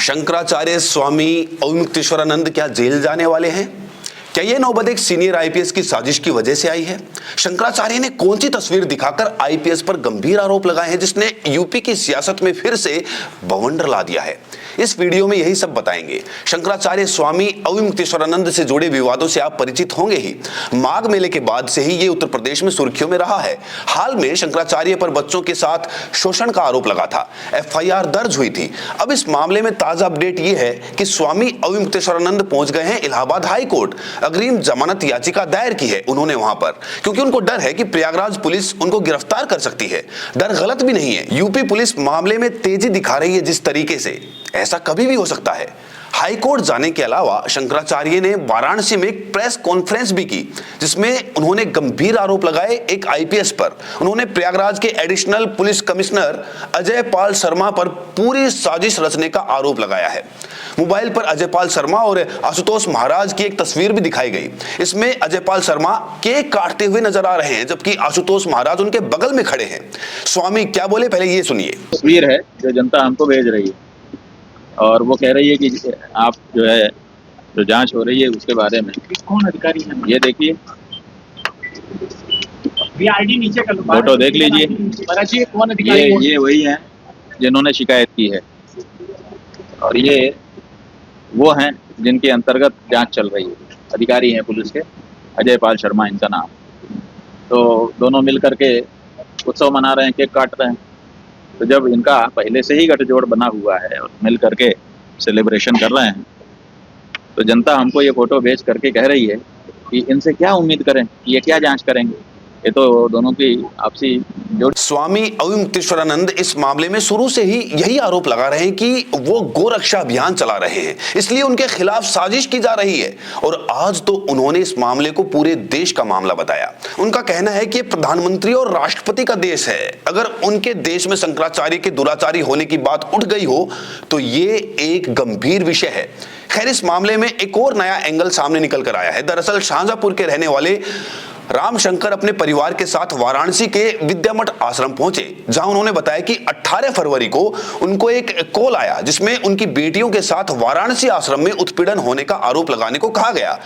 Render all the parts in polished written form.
शंकराचार्य स्वामी अविमुक्तेश्वरानंद क्या जेल जाने वाले हैं? क्या यह नौबत एक सीनियर आईपीएस की साजिश की वजह से आई है? शंकराचार्य ने कौन सी तस्वीर दिखाकर आईपीएस पर गंभीर आरोप लगाए हैं जिसने यूपी की सियासत में फिर से बवंडर ला दिया है? इस वीडियो में यही सब बताएंगे। शंकराचार्य स्वामी अविमुक्तेश्वरानंद से जुड़े विवादों से आप परिचित होंगे ही। माघ मेले के बाद से ही ये उत्तर प्रदेश में सुर्खियों में रहा है। हाल में शंकराचार्य पर बच्चों के साथ शोषण का आरोप लगा था, एफआईआर दर्ज हुई थी। अब इस मामले में ताजा अपडेट ये है कि स्वामी अविमुक्तेश्वरानंद पहुंच गए हैं इलाहाबाद हाई कोर्ट। अग्रिम जमानत याचिका दायर की है उन्होंने वहां पर, क्योंकि उनको डर है कि प्रयागराज पुलिस उनको गिरफ्तार कर सकती है। डर गलत भी नहीं है। यूपी पुलिस मामले में तेजी दिखा रही है जिस तरीके से, ऐसा कभी भी हो सकता है। हाई कोर्ट जाने के अलावा शंकराचार्य ने वाराणसी में एक प्रेस कॉन्फ्रेंस भी की जिसमें उन्होंने गंभीर आरोप लगाए एक आईपीएस पर। उन्होंने प्रयागराज के additional police commissioner Ajay Pal Sharma पर पूरी साजिश रचने का आरोप लगाया है। मोबाइल पर अजय पाल शर्मा और आशुतोष महाराज की एक तस्वीर भी दिखाई गई। इसमें अजय पाल शर्मा केक काटते हुए नजर आ रहे हैं जबकि आशुतोष महाराज उनके बगल में खड़े हैं। स्वामी क्या बोले, पहले ये सुनिए। तस्वीर है जो जनता हमको भेज रही है और वो कह रही है कि आप जो है जो जांच हो रही है उसके बारे में। कौन अधिकारी है? ये देखिए, आईडी नीचे कर लो, फोटो देख लीजिए। कौन अधिकारी? ये वही हैं जिन्होंने शिकायत की है और ये वो हैं जिनके अंतर्गत जांच चल रही है। अधिकारी हैं पुलिस के, अजय पाल शर्मा इनका नाम। तो दोनों मिल करके उत्सव मना रहे हैं, केक काट रहे हैं। तो जब इनका पहले से ही गठजोड़ बना हुआ है और मिल करके सेलिब्रेशन कर रहे हैं, तो जनता हमको ये फोटो भेज करके कह रही है कि इनसे क्या उम्मीद करें, ये क्या जांच करेंगे। ये तो दोनों की आपसी जोड़। स्वामी अविमुक्तेश्वरानंद इस मामले में शुरू से ही यही आरोप लगा रहे हैं कि वो गोरक्षा अभियान चला रहे हैं, इसलिए उनके खिलाफ साजिश की जा रही है। और आज तो उन्होंने इस मामले को पूरे देश का मामला बताया। उनका कहना है कि प्रधानमंत्री और राष्ट्रपति का देश है। अगर उनके देश में शंकराचार्य के दुराचारी होने की बात उठ गई हो तो ये एक गंभीर विषय है। खैर, इस मामले में एक और नया एंगल सामने निकल कर आया है। दरअसल शाहजहांपुर के रहने वाले रामशंकर अपने परिवार के साथ वाराणसी के विद्यामठ आश्रम पहुंचे, जहां उन्होंने बताया कि 18 फरवरी को उनको एक कॉल आया जिसमें उनकी बेटियों के साथ वाराणसी आश्रम में उत्पीड़न होने का आरोप लगाने को कहा गया,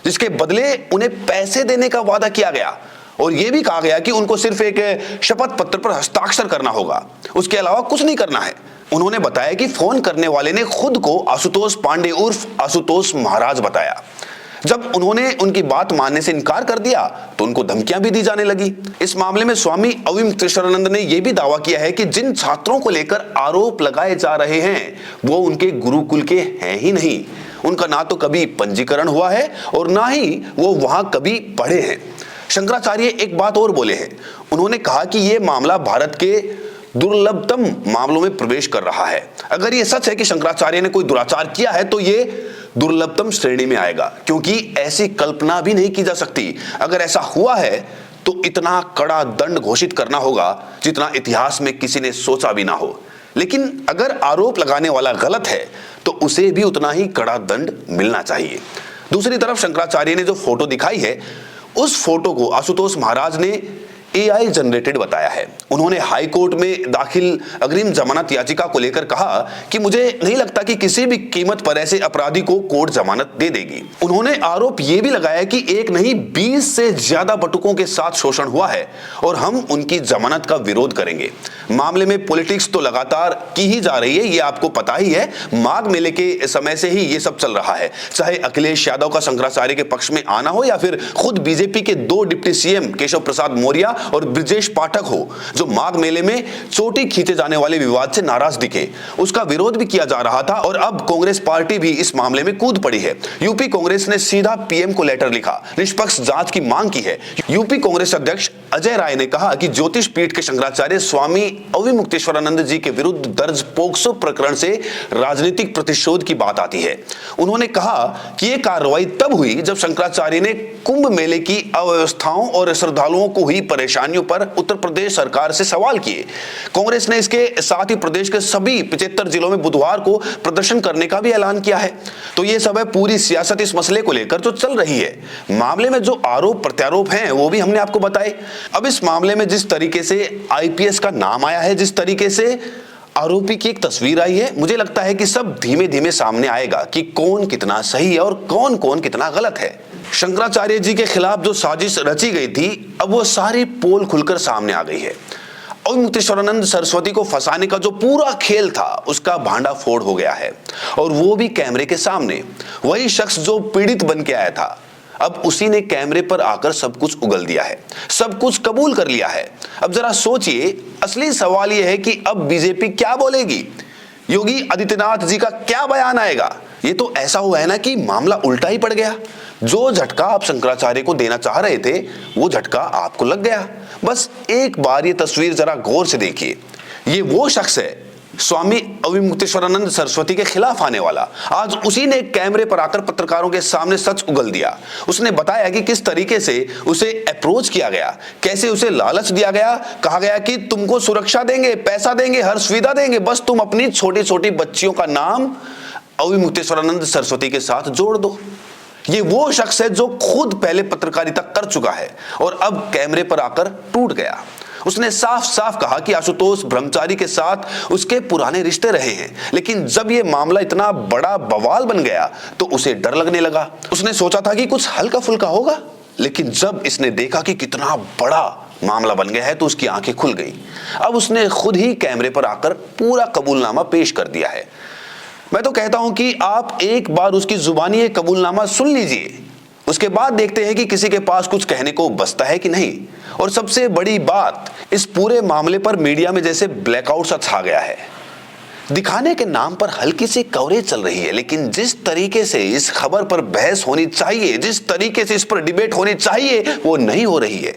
जिसके बदले उन्हें पैसे देने का वादा किया गया और यह भी कहा गया कि उनको सिर्फ एक शपथ पत्र पर हस्ताक्षर करना होगा, उसके अलावा कुछ नहीं करना है। उन्होंने बताया कि फोन करने वाले ने खुद को आशुतोष पांडे उर्फ आशुतोष महाराज बताया। जब उन्होंने उनकी बात मानने से इनकार कर दिया तो उनको धमकियां भी दी जाने लगी। इस मामले में स्वामी अविमुक्तेश्वरानंद ने यह भी दावा किया है कि जिन छात्रों को लेकर आरोप लगाए जा रहे हैं वो उनके गुरुकुल के हैं ही नहीं। उनका ना तो कभी पंजीकरण हुआ है और ना ही वो वहां कभी पढ़े हैं। शंकराचार्य एक बात और बोले हैं। उन्होंने कहा कि यह मामला भारत के दुर्लभतम मामलों में प्रवेश कर रहा है। अगर ये सच है कि शंकराचार्य ने कोई दुराचार किया है तो ये दुर्लभतम श्रेणी में आएगा, क्योंकि ऐसी कल्पना भी नहीं की जा सकती। अगर ऐसा हुआ है तो इतना कड़ा दंड घोषित करना होगा जितना इतिहास में किसी ने सोचा भी ना हो। लेकिन अगर आरोप लगाने वाला गलत है तो उसे भी उतना ही कड़ा दंड मिलना चाहिए। दूसरी तरफ शंकराचार्य ने जो फोटो दिखाई है उस फोटो को आशुतोष महाराज ने AI जनरेटेड बताया है। उन्होंने हाई कोर्ट में दाखिल अग्रिम जमानत याचिका को लेकर कहा कि मुझे नहीं लगता कि किसी भी कीमत पर ऐसे अपराधी को कोर्ट जमानत दे देगी। उन्होंने आरोप यह भी लगाया कि एक नहीं 20 से ज्यादा बटुकों के साथ शोषण हुआ है और हम उनकी जमानत का विरोध करेंगे। मामले में पॉलिटिक्स तो लगातार की ही जा रही है, ये आपको पता ही है। माघ मेले के समय से ही ये सब चल रहा है, चाहे अखिलेश यादव का शंकराचार्य के पक्ष में आना हो या फिर खुद बीजेपी के 2 डिप्टी सीएम केशव प्रसाद मौर्य और ब्रजेश पाठक हो, जो माघ मेले में चोटी खींचे जाने वाले विवाद से नाराज दिखे। उसका विरोध भी किया जा रहा था और अब कांग्रेस पार्टी भी इस मामले में कूद पड़ी है। यूपी कांग्रेस ने सीधा पीएम को लेटर लिखा, निष्पक्ष जांच की मांग की है। यूपी कांग्रेस अध्यक्ष अजय राय ने कहा कि ज्योतिष पीठ के शंकराचार्य स्वामी अविमुक्तेश्वरानंद जी के विरुद्ध दर्ज पोक्सो प्रकरण से राजनीतिक प्रतिशोध की बात आती है। उन्होंने कहा कि यह कार्रवाई तब हुई जब शंकराचार्य ने कुंभ मेले की अव्यवस्थाओं और श्रद्धालुओं को हुई परेशानियों पर उत्तर प्रदेश सरकार से सवाल किए। कांग्रेस ने इसके साथ ही प्रदेश के सभी 75 जिलों में बुधवार को प्रदर्शन करने का भी ऐलान किया है। तो ये सब है पूरी सियासत इस मसले को लेकर जो चल रही है। मामले में जो आरोप प्रत्यारोप हैं वो भी हमने आपको बताए। अब इस मामले में जिस तरीके से आईपीएस का नाम आया है, जिस तरीके से आरोपी की एक तस्वीर आई है। मुझे लगता है कि सब धीमे धीमे सामने आएगा कि कौन कितना सही है और कौन कौन कितना गलत है। शंकराचार्य जी के खिलाफ जो साजिश रची गई थी, अब वो सारी पोल खुलकर सामने आ गई है। अविमुक्तेश्वरानंद सरस्वती को फंसाने का जो पूरा खेल था, उसका भांडाफोड़ हो गया है, और वो भी कैमरे के सामने। वही शख्स जो पीड़ित बन के आया था, अब उसी ने कैमरे पर आकर सब कुछ उगल दिया है, सब कुछ कबूल कर लिया है। अब जरा सोचिए, असली सवाल यह है कि अब बीजेपी क्या बोलेगी, योगी आदित्यनाथ जी का क्या बयान आएगा। ये तो ऐसा हुआ है ना कि मामला उल्टा ही पड़ गया। जो झटका आप शंकराचार्य को देना चाह रहे थे, वो झटका आपको लग गया। बस एक बार ये तस्वीर जरा गौर से देखिए। ये वो शख्स है, स्वामी अविमुक्तेश्वरानंद सरस्वती के खिलाफ आने वाला। आज उसी ने कैमरे पर आकर पत्रकारों के सामने सच उगल दिया। उसने बताया कि किस तरीके से उसे अप्रोच किया गया, कैसे उसे लालच दिया गया, कहा गया कि तुमको सुरक्षा देंगे, पैसा देंगे, हर सुविधा देंगे, बस तुम अपनी छोटी छोटी बच्चियों का नाम अविमुक्तेश्वरानंद सरस्वती के साथ जोड़ दो। ये वो शख्स है जो खुद पहले पत्रकारिता कर चुका है और अब कैमरे पर आकर टूट गया। उसने साफ साफ कहा कि आशुतोष ब्रह्मचारी के साथ उसके पुराने रिश्ते रहे हैं, लेकिन जब ये मामला इतना बड़ा बवाल बन गया तो उसे डर लगने लगा। उसने सोचा था कि कुछ हल्का फुल्का होगा, लेकिन जब इसने देखा कि कितना बड़ा मामला बन गया है तो उसकी आंखें खुल गई। अब उसने खुद ही कैमरे पर आकर पूरा कबूलनामा पेश कर दिया है। मैं तो कहता हूं कि आप एक बार उसकी जुबानी ये कबूलनामा सुन लीजिए, उसके बाद देखते हैं कि किसी के पास कुछ कहने को बचता है कि नहीं। और सबसे बड़ी बात, इस पूरे मामले पर मीडिया में जैसे ब्लैकआउट सा छा गया है। दिखाने के नाम पर हल्की सी कवरेज चल रही है, लेकिन जिस तरीके से इस खबर पर बहस होनी चाहिए, जिस तरीके से इस पर डिबेट होनी चाहिए, वो नहीं हो रही है।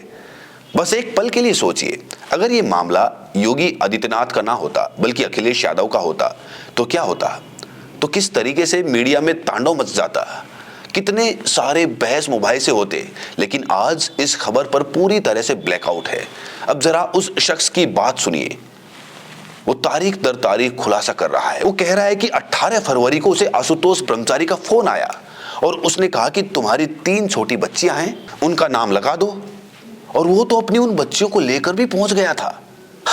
बस एक पल के लिए सोचिए, अगर ये मामला योगी आदित्यनाथ का ना होता बल्कि अखिलेश यादव का होता तो क्या होता, तो किस तरीके से मीडिया में तांडव मच जाता, कितने सारे बहस मुबाहिसे होते। लेकिन आज इस खबर पर पूरी तरह से ब्लैकआउट है। अब जरा उस शख्स की बात सुनिए। वो तारीख दर तारीख खुलासा कर रहा है। वो कह रहा है कि 18 फरवरी को उसे आशुतोष ब्रह्मचारी का फोन आया और उसने कहा कि तुम्हारी 3 छोटी बच्चियां हैं, उनका नाम लगा दो। और वो तो अपनी उन बच्चियों को लेकर भी पहुंच गया था।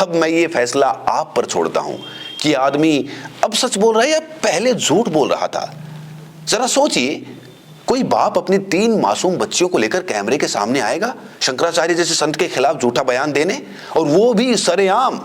अब मैं ये फैसला आप पर छोड़ता हूं कि आदमी अब सच बोल रहा है या पहले झूठ बोल रहा था। जरा सोचिए, कोई बाप अपनी 3 मासूम बच्चियों को लेकर कैमरे के सामने आएगा शंकराचार्य जैसे संत के खिलाफ झूठा बयान देने, और वो भी सरेआम।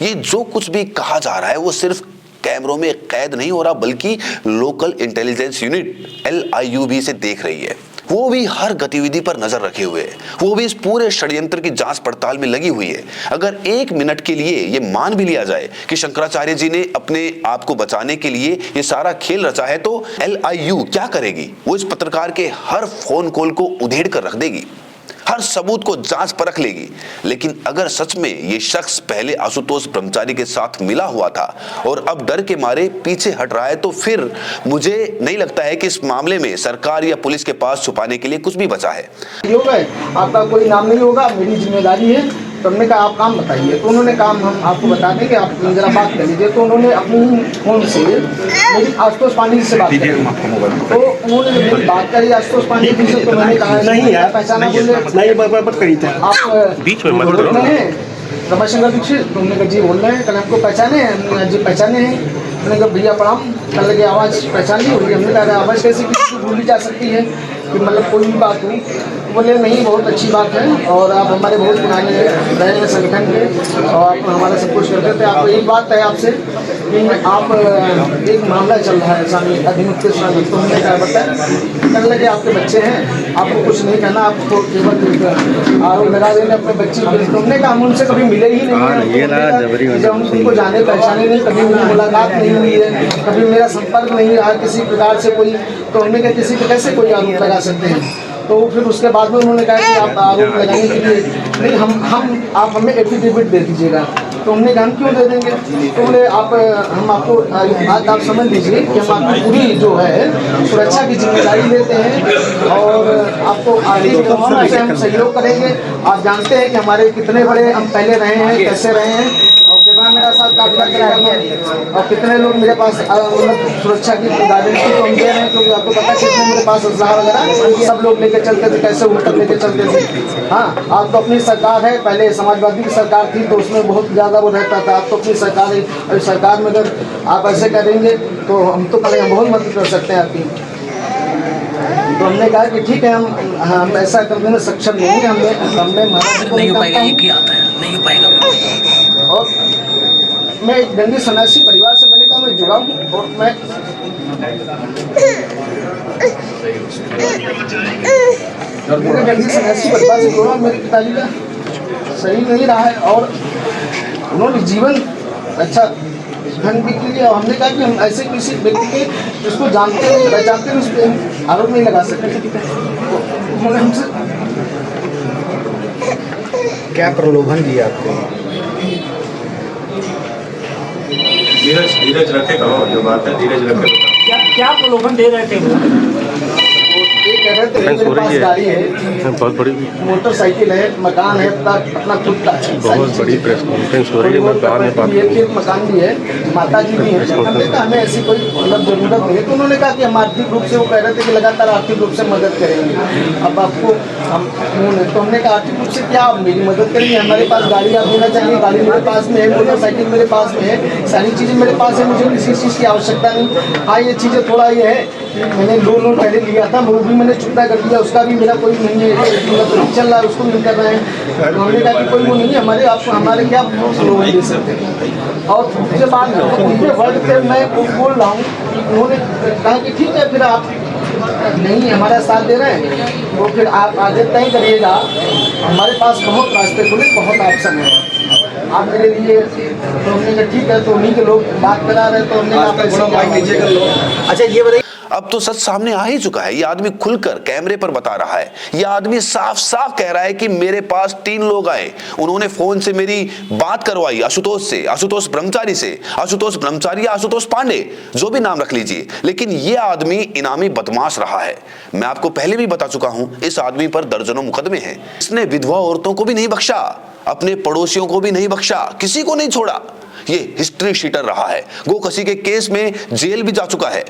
ये जो कुछ भी कहा जा रहा है वो सिर्फ कैमरों में कैद नहीं हो रहा, बल्कि लोकल इंटेलिजेंस यूनिट LIU से देख रही है। वो भी हर गतिविधि पर नजर रखे हुए है, वो भी इस पूरे षड्यंत्र की जांच पड़ताल में लगी हुई है। अगर 1 मिनट के लिए ये मान भी लिया जाए कि शंकराचार्य जी ने अपने आप को बचाने के लिए ये सारा खेल रचा है, तो LIU क्या करेगी? वो इस पत्रकार के हर फोन कॉल को उधेड़ कर रख देगी, हर सबूत को जांच परख लेगी। लेकिन अगर सच में ये शख्स पहले आशुतोष ब्रह्मचारी के साथ मिला हुआ था और अब डर के मारे पीछे हट रहा है, तो फिर मुझे नहीं लगता है कि इस मामले में सरकार या पुलिस के पास छुपाने के लिए कुछ भी बचा है। आपका कोई नाम नहीं होगा, मेरी जिम्मेदारी है। तो हमने कहा आप काम बताइए, तो उन्होंने काम हम आपको बता देंगे, आप जरा बात कर लीजिए। तो उन्होंने अपनी फोन से मेरी आशुतोष पांडे जी से बात करी, तो उन्होंने जब मेरी बात करी आशुतोष पांडे जी से, तो मैंने कहा नहीं यार पहचाना, बोले आप बीच में बोल रहे हैं रमाशंकर दीक्षित। तो उन्होंने कहा जी बोल रहे हैं, कल हमको पहचाने हैं? जी पहचाने हैं। मैंने कहा भैया प्रणाम, कल लगे आवाज़ पहचान ली होगी। हमने कहा आवाज़ कैसी किसी को भूली जा सकती है कि मतलब कोई भी बात हो? बोले नहीं बहुत अच्छी बात है, और आप हमारे बहुत पुराने रहे हैं संगठन के, और आप हमारा सब कुछ करते थे। आपको एक बात है आपसे कि आप एक मामला चल रहा है स्वामी अविमुक्तेश्वरानंद। तो हमने कहा बताया, कल लगे आपके बच्चे हैं, आपको कुछ नहीं कहना, आपको केवल आरोप लगा देना अपने बच्चे पर। तुमने कहा हम उनसे कभी मिले ही नहीं, जब हम उनको जाने पहचाने नहीं, कभी उनकी मुलाकात नहीं हुई है, कभी मेरा संपर्क नहीं रहा किसी प्रकार से कोई। तो हमने कहा किसी पर कैसे कोई आरोप लगा सकते हैं? तो फिर उसके बाद में उन्होंने कहा कि आप आरोप लगाने के लिए नहीं, हम आप हमें एफिडेविट दे दीजिएगा। तो हमने कहा हम क्यों दे देंगे? तो बोले हम आपको आज आप समझ लीजिए कि हम आपकी पूरी जो है सुरक्षा की जिम्मेदारी लेते हैं, और आपको आगे से हम सहयोग करेंगे। आप जानते हैं कि हमारे कितने बड़े हम पहले रहे हैं, कैसे रहे हैं, और कितना मेरा साथ काफिला चला और कितने लोग मेरे पास मतलब सुरक्षा की गारंटी तो हम दे रहे हैं, क्योंकि आपको पता है कितने मेरे पास असलहा वगैरह सब लोग लेके चलते थे, कैसे उठकर लेके चलते थे। हाँ, आप तो अपनी सरकार है, पहले समाजवादी की सरकार थी तो उसमें बहुत ज़्यादा वो रहता था, आप तो अपनी सरकार है, और सरकार में अगर आप ऐसे करेंगे तो हम तो करें, बहुत मदद कर सकते हैं आपकी। तो हमने कहा कि ठीक है, हम ऐसा करने में सक्षम नहीं है, हमने नहीं हो पाएगा, एक ही आता है, नहीं हो पाएगा। और मैं एक दंडी सन्यासी परिवार से मैंने कहा मैं जुड़ा हूँ, और मैं दंडी सन्यासी परिवार से जुड़ा हूँ। मेरे पिताजी का शरीर नहीं रहा है और उन्होंने जीवन अच्छा ढंग भी किया, और हमने कहा कि हम ऐसे किसी व्यक्ति के जिसको जानते हैं पहचानते हैं उस पर आरोप नहीं लगा सकते। उन्होंने हमसे क्या प्रलोभन दिया आपको? धीरज रखे कहो, जो बात है धीरज रखे। क्या प्रलोभन दे रहे थे वो? ये कह रहे थे मेरे पास गाड़ी है, बहुत बड़ी मोटरसाइकिल है, मकान है, अपना खुद का बहुत बड़ी प्रेस कॉन्फ्रेंस हो रही है, मैं बाद में बात खेत मकान भी है, माता जी भी है। हमने कहा हमें ऐसी कोई मतलब जरूरत नहीं है, तो उन्होंने कहा कि हम आर्थिक रूप से, वो कह रहे थे कि लगातार आर्थिक रूप से मदद करेंगे। अब आपको हम तो हमने कहा आर्थिक रूप से क्या आप मेरी मदद करेंगे? हमारे पास गाड़ी आप देना चाहिए, गाड़ी मेरे पास में है, मोटरसाइकिल मेरे पास में है, सारी चीज़ें मेरे पास है, मुझे किसी चीज़ की आवश्यकता नहीं। हाँ, ये चीज़ें थोड़ा ये है कि मैंने लोन पहले लिया था, वो भी मैंने चुकता कर दिया, उसका भी मेरा कोई नहीं है, मतलब चल रहा है, उसको नहीं कर रहे हैं। हमने कहा कि कोई वो नहीं है हमारे, आपको हमारे क्या लोन दे सकते हैं। और जब बात वर्ड पे मैं बोल रहा हूँ, उन्होंने कहा कि ठीक है, फिर आप नहीं हमारा साथ दे रहे हैं तो फिर आप आगे तय करिएगा, हमारे पास बहुत रास्ते खुले, बहुत ऑप्शन है आप मेरे लिए। तो हमने कहा ठीक है, तो उन्हीं के लोग बात करा रहे, तो हमने कहा पैसे। अच्छा ये बताइए, अब तो सच सामने आ ही चुका है। ये आदमी खुलकर कैमरे पर बता रहा है, ये आदमी साफ साफ कह रहा है कि मेरे पास 3 लोग आए, उन्होंने फोन से मेरी बात करवाई आशुतोष से, आशुतोष ब्रह्मचारी से, आशुतोष ब्रह्मचारी या आशुतोष पांडे, जो भी नाम रख लीजिए, लेकिन ये आदमी इनामी बदमाश रहा है। मैं आपको पहले भी बता चुका हूं, इस आदमी पर दर्जनों मुकदमे हैं। इसने विधवा औरतों को भी नहीं बख्शा, अपने पड़ोसियों को भी नहीं बख्शा, किसी को नहीं छोड़ा। ये हिस्ट्री शीटर रहा है, गोकशी के केस में जेल भी जा चुका है।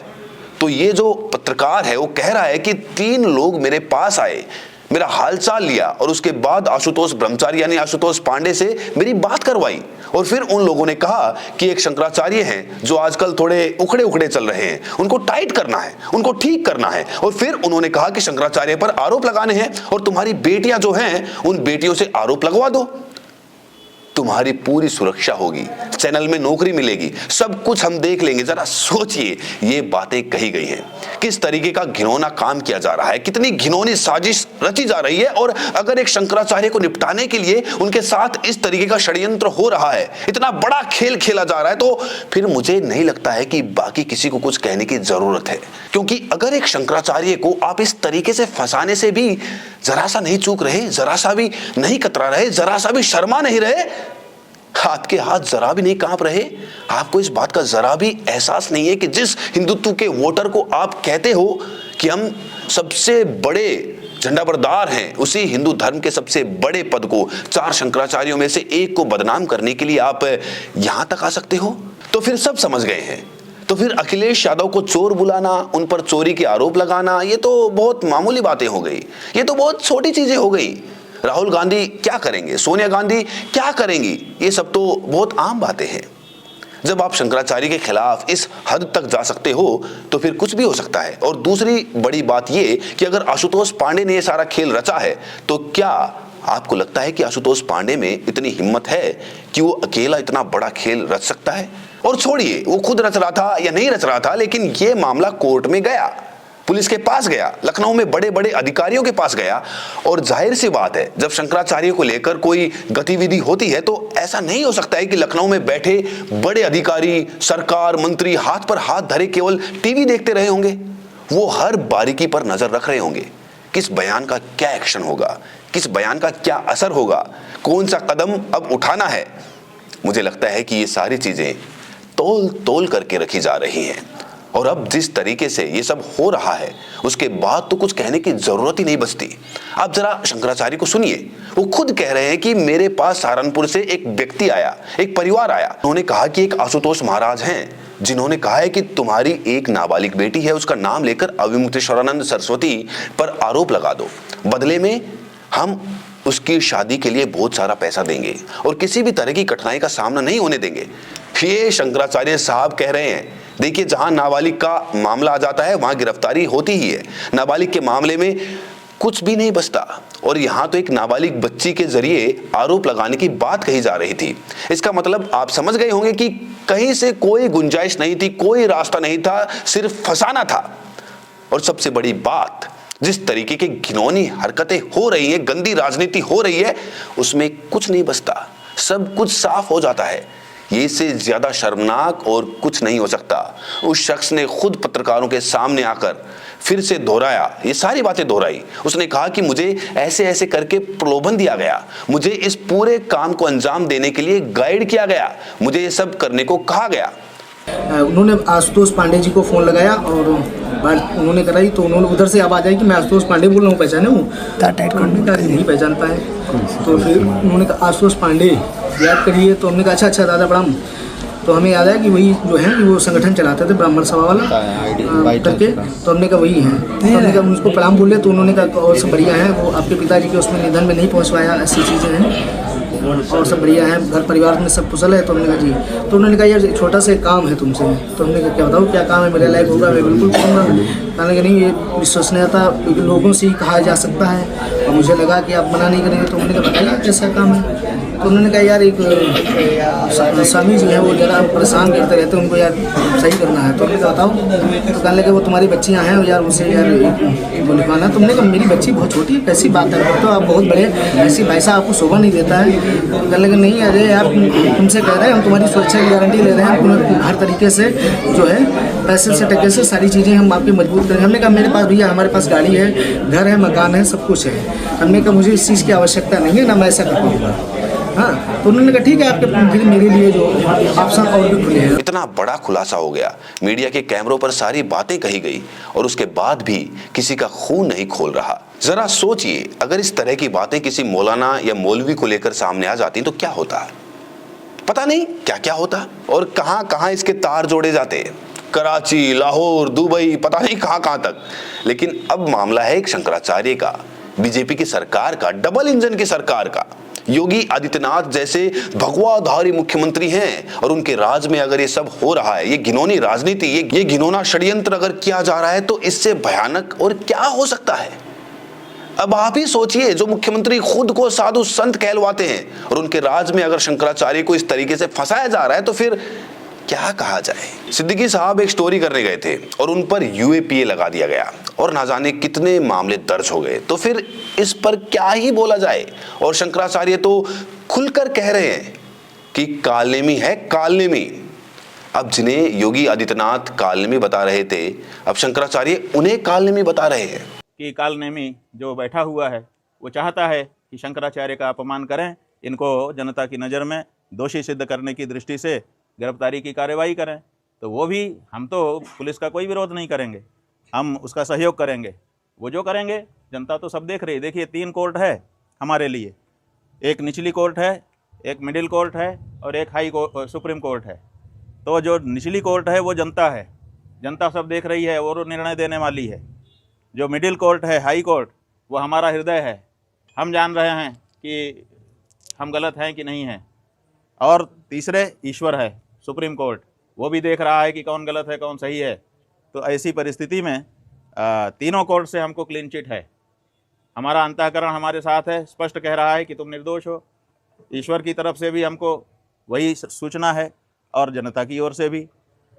तो ये जो पत्रकार है वो कह रहा है कि 3 लोग मेरे पास आए, मेरा हालचाल लिया और उसके बाद आशुतोष ब्रह्मचारी यानी आशुतोष पांडे से मेरी बात करवाई, और फिर उन लोगों ने कहा कि एक शंकराचार्य हैं जो आजकल थोड़े उखड़े उखड़े चल रहे हैं, उनको टाइट करना है, उनको ठीक करना है। और फिर उन्होंने कहा कि शंकराचार्य पर आरोप लगाने हैं और तुम्हारी बेटियां जो हैं उन बेटियों से आरोप लगवा दो, तुम्हारी पूरी सुरक्षा होगी, चैनल में नौकरी मिलेगी, सब कुछ हम देख लेंगे। जरा सोचिए, ये बातें कही गई हैं, किस तरीके का घिनौना काम किया जा रहा है, कितनी घिनौनी साजिश रची जा रही है। और अगर एक शंकराचार्य को निपटाने के लिए उनके साथ इस तरीके का षड्यंत्र हो रहा है, इतना बड़ा खेल खेला जा रहा है, तो फिर मुझे नहीं लगता है कि बाकी किसी को कुछ कहने की जरूरत है। क्योंकि अगर एक शंकराचार्य को आप इस तरीके से फंसाने से भी जरा सा नहीं चूक रहे, जरा सा भी नहीं कतरा रहे, जरा सा भी शर्मा नहीं रहे, आपके हाथ जरा भी नहीं कांप रहे, आपको इस बात का जरा भी एहसास नहीं है कि जिस हिंदुत्व के वोटर को आप कहते हो कि हम सबसे बड़े झंडा बरदार हैं, उसी हिंदू धर्म के सबसे बड़े पद को, 4 शंकराचार्यों में से एक को बदनाम करने के लिए आप यहां तक आ सकते हो? तो फिर सब समझ गए हैं। तो फिर अखिलेश यादव को चोर बुलाना, उन पर चोरी के आरोप लगाना, ये तो बहुत मामूली बातें हो गई, ये तो बहुत छोटी चीजें हो गई। राहुल गांधी क्या करेंगे, सोनिया गांधी क्या करेंगी, ये सब तो बहुत आम बातें हैं। जब आप शंकराचार्य के खिलाफ इस हद तक जा सकते हो तो फिर कुछ भी हो सकता है। और दूसरी बड़ी बात ये कि अगर आशुतोष पांडे ने ये सारा खेल रचा है, तो क्या आपको लगता है कि आशुतोष पांडे में इतनी हिम्मत है कि वो अकेला इतना बड़ा खेल रच सकता है? और छोड़िए वो खुद रच रहा था या नहीं रच रहा था, लेकिन ये मामला कोर्ट में गया, पुलिस के पास गया, लखनऊ में बड़े बड़े अधिकारियों के पास गया। और जाहिर सी बात है, जब शंकराचार्य को लेकर कोई गतिविधि होती है तो ऐसा नहीं हो सकता है कि लखनऊ में बैठे बड़े अधिकारी, सरकार, मंत्री हाथ पर हाथ धरे केवल टीवी देखते रहे होंगे। वो हर बारीकी पर नजर रख रहे होंगे, किस बयान का क्या एक्शन होगा, किस बयान का क्या असर होगा, कौन सा कदम अब उठाना है। मुझे लगता है कि ये सारी चीजें तोल तोल करके रखी जा रही हैं। और अब जिस तरीके से ये सब हो रहा है उसके बाद तो कुछ कहने की जरूरत ही नहीं बचती। आप जरा शंकराचार्य को सुनिए, वो खुद कह रहे हैं कि मेरे पास सहारनपुर से एक व्यक्ति आया, एक परिवार आया। उन्होंने कहा कि एक आशुतोष महाराज हैं जिन्होंने कहा है कि तुम्हारी एक नाबालिग बेटी है, उसका नाम लेकर अविमुक्तेश्वरानंद सरस्वती पर आरोप लगा दो, बदले में हम उसकी शादी के लिए बहुत सारा पैसा देंगे और किसी भी तरह की कठिनाई का सामना नहीं होने देंगे। ये शंकराचार्य साहब कह रहे हैं। देखिए, जहां नाबालिग का मामला आ जाता है वहां गिरफ्तारी होती ही है। नाबालिग के मामले में कुछ भी नहीं बचता और यहां तो एक नाबालिग बच्ची के जरिए आरोप लगाने की बात कही जा रही थी। इसका मतलब आप समझ गए होंगे कि कहीं से कोई गुंजाइश नहीं थी, कोई रास्ता नहीं था, सिर्फ फंसाना था। और सबसे बड़ी बात, जिस तरीके की घिनौनी हरकतें हो रही हैं, गंदी राजनीति हो रही है, उसमें कुछ नहीं बचता, सब कुछ साफ हो जाता है। ये इससे ज्यादा शर्मनाक और कुछ नहीं हो सकता। उस शख्स ने खुद पत्रकारों के सामने आकर फिर से दोहराया, ये सारी बातें दोहराई। उसने कहा कि मुझे ऐसे ऐसे करके प्रलोभन दिया गया, मुझे इस पूरे काम को अंजाम देने के लिए गाइड किया गया, मुझे ये सब करने को कहा गया। उन्होंने आशुतोष पांडे जी को फ़ोन लगाया और बात उन्होंने कराई तो उन्होंने उधर से आवाज़ आई कि मैं आशुतोष पांडे बोल रहा हूँ, पहचाने हूँ? नहीं पहचान पाए। तो फिर उन्होंने कहा आशुतोष पांडे याद करिए। तो हमने कहा अच्छा दादा प्रणाम। तो हमें याद आया कि वही जो है कि वो संगठन चलाते थे ब्राह्मण सभा वाला करके। तो हमने कहा वही हैं। तो हमने कहा उनको प्रणाम बोले। तो उन्होंने कहा और सब बढ़िया है, वो आपके पिताजी के उसमें निधन में नहीं पहुँच पाया, ऐसी चीज़ें हैं और सब बढ़िया है, घर परिवार में सब कुशल है। तो हमने कहा जी। तो उन्होंने कहा यार छोटा सा काम है तुमसे। तो हमने कहा क्या बताओ क्या काम है, मेरे लायक होगा मैं बिल्कुल करूँगा। कहने कि नहीं, ये विश्वसनीयता लोगों से ही कहा जा सकता है और मुझे लगा कि आप मना नहीं करेंगे। तो हमने कहा बताइए कैसा काम है। तो उन्होंने कहा यार एक स्वामी जी है, वो ज़रा परेशान करते रहते हैं, उनको यार सही करना है। तो हमने कहा बताओ। तो कहने लगे वो तुम्हारी बच्चियाँ हैं यार, उसे यार वो लिखवाना। तुमने कहा मेरी बच्ची बहुत छोटी है, कैसी बात है, तो आप बहुत बड़े, ऐसी पैसा आपको शोभा नहीं देता है। तो कहने लगे नहीं अरे यार तुमसे कह रहे हैं, हम तुम्हारी सुरक्षा की गारंटी ले रहे हैं, हर तरीके से जो है पैसे से टके से सारी चीज़ें हम आपकी मजबूत करेंगे। हमने कहा मेरे पास भैया हमारे पास गाड़ी है, घर है, मकान है, सब कुछ है। हमने कहा मुझे इस चीज़ की आवश्यकता नहीं है, ना मैं ऐसा कर पाऊँगा। हाँ, तो उन्होंने कहा ठीक है, आपके फिर मेरे लिए जो ऑप्शन और भी खुले हैं। इतना बड़ा खुलासा हो गया, मीडिया के कैमरों पर सारी बातें कही गई और उसके बाद भी किसी का खून नहीं खोल रहा। जरा सोचिए, अगर इस तरह की बातें किसी मौलाना या मौलवी को लेकर सामने आ जाती तो क्या होता। पता नहीं क्या क्या होता और कहां कहां इसके तार जोड़े जाते, कराची, लाहौर, दुबई, पता नहीं कहां कहां तक। लेकिन अब मामला है एक शंकराचार्य का, बीजेपी की सरकार का, डबल इंजन की सरकार का। योगी आदित्यनाथ जैसे भगवाधारी मुख्यमंत्री हैं और उनके राज में अगर ये सब हो रहा है, ये घिनौनी राजनीति, ये घिनौना षड्यंत्र अगर किया जा रहा है, तो इससे भयानक और क्या हो सकता है। अब आप ही सोचिए, जो मुख्यमंत्री खुद को साधु संत कहलवाते हैं और उनके राज में अगर शंकराचार्य को इस तरीके से फंसाया जा रहा है, तो फिर क्या कहा जाए। सिद्दीकी साहब एक स्टोरी करने गए थे और उन पर यूएपीए लगा दिया गया और ना जाने कितने मामले दर्ज हो गए। तो फिर इस पर क्या ही बोला जाए। और शंकराचार्य तो खुलकर कह रहे हैं कि कालनेमी है, कालनेमी। अब जिन्हें योगी आदित्यनाथ कालनेमी बता रहे थे, अब शंकराचार्य उन्हें कालनेमी बता रहे हैं कि कालनेमी जो बैठा हुआ है वो चाहता है कि शंकराचार्य का अपमान करें, इनको जनता की नज़र में दोषी सिद्ध करने की दृष्टि से गिरफ्तारी की कार्रवाई करें। तो वो भी, हम तो पुलिस का कोई विरोध नहीं करेंगे, हम उसका सहयोग करेंगे। वो जो करेंगे जनता तो सब देख रही है। देखिए 3 कोर्ट है हमारे लिए, एक निचली कोर्ट है, एक मिडिल कोर्ट है और एक हाई कोर्ट, सुप्रीम कोर्ट है। तो जो निचली कोर्ट है वो जनता है, जनता सब देख रही है और निर्णय देने वाली है। जो मिडिल कोर्ट है, हाई कोर्ट, वो हमारा हृदय है, हम जान रहे हैं कि हम गलत हैं कि नहीं हैं। और तीसरे ईश्वर है, सुप्रीम कोर्ट, वो भी देख रहा है कि कौन गलत है कौन सही है। तो ऐसी परिस्थिति में तीनों कोर्ट से हमको क्लीन चिट है। हमारा अंतःकरण हमारे साथ है, स्पष्ट कह रहा है कि तुम निर्दोष हो। ईश्वर की तरफ से भी हमको वही सूचना है और जनता की ओर से भी।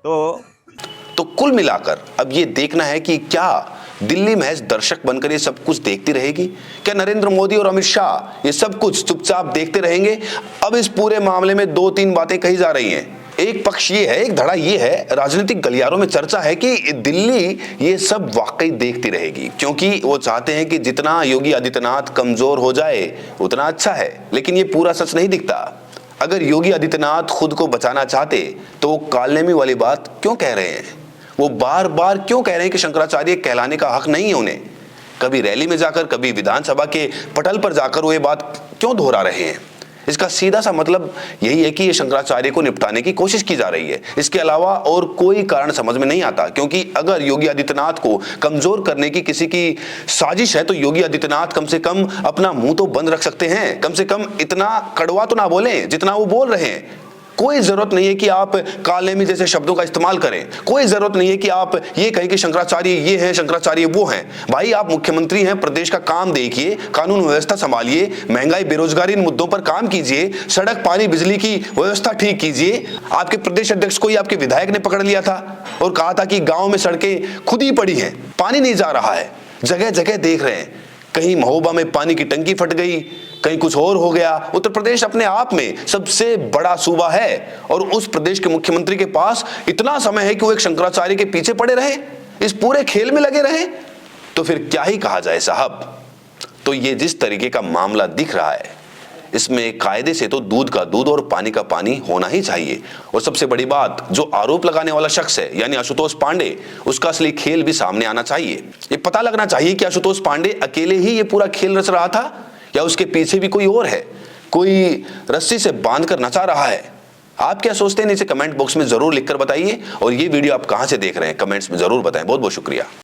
तो कुल मिलाकर अब ये देखना है कि क्या दिल्ली महज दर्शक बनकर ये सब कुछ देखती रहेगी, क्या नरेंद्र मोदी और अमित शाह ये सब कुछ चुपचाप देखते रहेंगे। अब इस पूरे मामले में 2-3 बातें कही जा रही हैं। एक पक्ष ये है, एक धड़ा ये है, राजनीतिक गलियारों में चर्चा है कि दिल्ली ये सब वाकई देखती रहेगी, क्योंकि वो चाहते हैं कि जितना योगी आदित्यनाथ कमजोर हो जाए उतना अच्छा है। लेकिन ये पूरा सच नहीं दिखता। अगर योगी आदित्यनाथ खुद को बचाना चाहते तो वो कालनेमी वाली बात क्यों कह रहे हैं। वो बार बार क्यों कह रहे हैं कि शंकराचार्य कहलाने का हक नहीं है उन्हें? कभी रैली में जाकर, कभी विधानसभा के पटल पर जाकर वो ये बात क्यों दोहरा रहे हैं? इसका सीधा सा मतलब यही है कि ये शंकराचार्य को निपटाने की कोशिश की जा रही है। इसके अलावा और कोई कारण समझ में नहीं आता, क्योंकि अगर योगी आदित्यनाथ को कमजोर करने की किसी की साजिश है तो योगी आदित्यनाथ कम से कम अपना मुंह तो बंद रख सकते हैं। कम से कम इतना कड़वा तो ना बोलें जितना वो बोल रहे हैं। कोई जरूरत नहीं है कि आप कालेमी जैसे शब्दों का इस्तेमाल करें। कोई जरूरत नहीं है कि आप ये कहें कि शंकराचार्य ये हैं, शंकराचार्य वो हैं। भाई आप मुख्यमंत्री हैं, प्रदेश का काम देखिए, कानून व्यवस्था संभालिए, महंगाई बेरोजगारी इन मुद्दों पर काम कीजिए, सड़क पानी बिजली की व्यवस्था ठीक कीजिए। आपके प्रदेश अध्यक्ष को ही आपके विधायक ने पकड़ लिया था और कहा था कि गांव में सड़कें खुद ही पड़ी हैं, पानी नहीं जा रहा है। जगह जगह देख रहे हैं, कहीं महोबा में पानी की टंकी फट गई, कहीं कुछ और हो गया। उत्तर प्रदेश अपने आप में सबसे बड़ा सूबा है और उस प्रदेश के मुख्यमंत्री के पास इतना समय है कि वो एक शंकराचार्य के पीछे पड़े रहे, इस पूरे खेल में लगे रहे, तो फिर क्या ही कहा जाए साहब। तो ये जिस तरीके का मामला दिख रहा है, इसमें कायदे से तो दूध का दूध और पानी का पानी होना ही चाहिए। और सबसे बड़ी बात, जो आरोप लगाने वाला शख्स है यानी आशुतोष पांडे, उसका असली खेल भी सामने आना चाहिए। ये पता लगना चाहिए कि आशुतोष पांडे अकेले ही ये पूरा खेल रच रहा था या उसके पीछे भी कोई और है, कोई रस्सी से बांध कर नचा रहा है। आप क्या सोचते हैं नीचे कमेंट बॉक्स में जरूर लिखकर बताइए। और ये वीडियो आप कहां से देख रहे हैं कमेंट्स में जरूर बताएं। बहुत बहुत शुक्रिया।